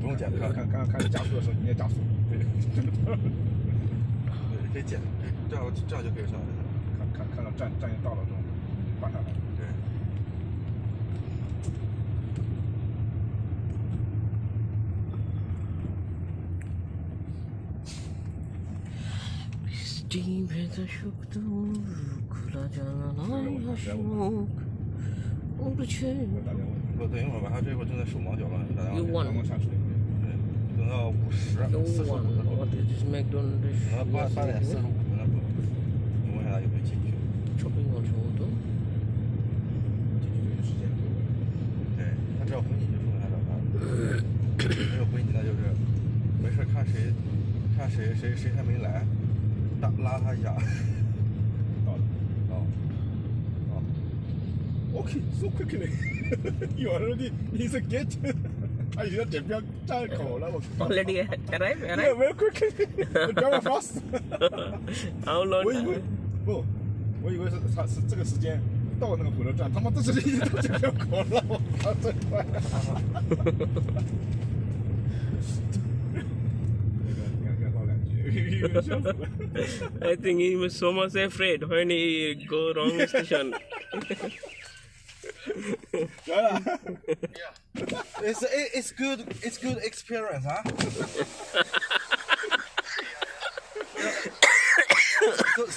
不用减的，看加速的时候你也加速，对，对，可以减，这样就可以上来了。看到站一到了之后，挂下来。对。বৃষ্টি ভেজা শুকনো খোলা জানালায় Hasmukh উড়ছে不，等一会儿吧，他这会儿正在手忙脚乱，大家 You won 对，等到50、45的时候， What is this McDonald's? 等到8点45分的时候，你问一下他有没有进去。 쇼핑 올 정도? 时间够了。对，他只要回你就说明他找他，没有回你那就是没事看谁还没来，拉他一下。到了。哦。Okay, so quickly. You already in the gate. 他已经检票站口了，我靠。Already arrive? Yeah, very quickly. Very fast. How long? 我以为是这个时间到那个火车站，他妈这时间已经到检票口了，我靠，真快。I think he was so much afraid when he go wrong station. Yeah. It's good experience, huh?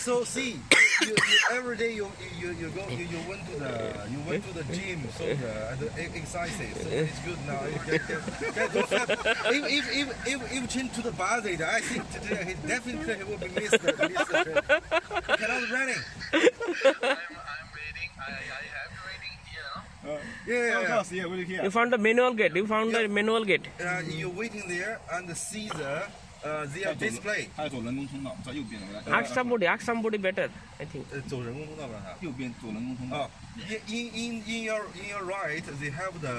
So see, you every day you went to the gym, so the exercises, so it's good now. Get those steps. If change to the budget, I think today he definitely will be missed the trip. Cannot running. I'm waiting. I have waiting here. Yeah, wait here. You found the manual gate. You found the manual gate. You're waiting there and see their display. 他要走人工通道，在右边的。 Ask somebody better, I think. 走人工通道吧，他。右边走人工通道。In your right, they have the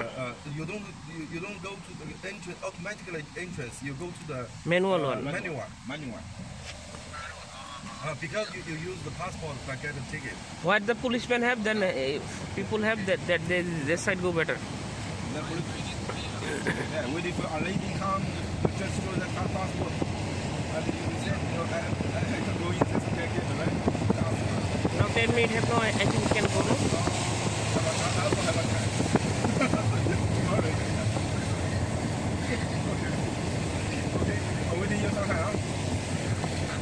you don't go to the entrance automatically entrance. You go to the Manual one. manual one. Because you use the passport to get a ticket. What the policemen have, then people have that they this side go better. Yeah, waiting for a lady come to just show the passport. And you said, I can go in this ticket, right? Now 10 minutes have no, I think we can go, no?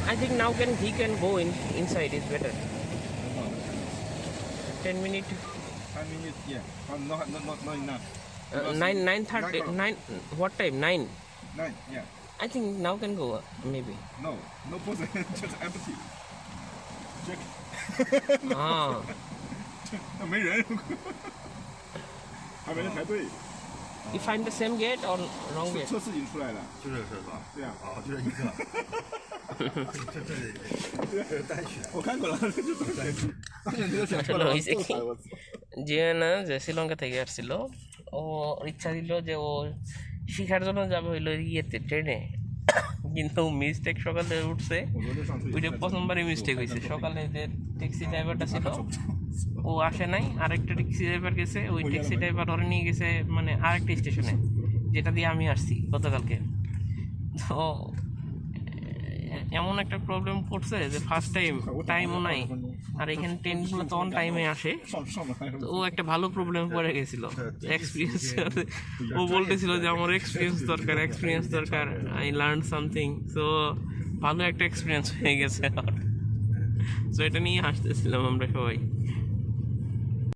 I think now he can go inside, it's better. 10 minutes. 10 minutes, yeah. Not enough. 9:30. 9. What time? 9. 9, yeah. I think now can go, maybe. No person, just empty. Check. Ah. 没人，还没人排队。 You find the same gate or wrong gate? 测试已经出来了。就这个是吧？对啊。好，就这一个。这单选。我看过了，这就单选。আসলে হয়েছে কি জিয়ানা যে শ্রীলঙ্কা থেকে আসছিল ও ইচ্ছা ছিল যে ও শিখার জন্য যাবে হইলো ইয়েতে ট্রেনে কিন্তু মিস্টেক সকালে উঠছে ওইটা প্রথমবারই মিস্টেক হয়েছে সকালে যে ট্যাক্সি ড্রাইভারটা ছিল ও আসে নাই আরেকটা ট্যাক্সি ড্রাইভার গেছে ওই ট্যাক্সি ড্রাইভার ধরে নিয়ে গেছে মানে আরেকটা স্টেশনে যেটা দিয়ে আমি আসছি গতকালকে তো এমন একটা প্রবলেম পড়ছে যে ফার্স্ট টাইমও নাই আর এখানে ট্রেনগুলো তো অন টাইমে আসে তো ও একটা ভালো প্রবলেমে পড়ে গেছিল এক্সপিরিয়েন্স ও বলতেছিল যে আমার এক্সপিরিয়েন্স দরকার আই লার্ন সামথিং সো ভালো একটা এক্সপিরিয়েন্স হয়ে গেছে তো এটা নিয়ে হাসতেছিলাম আমরা সবাই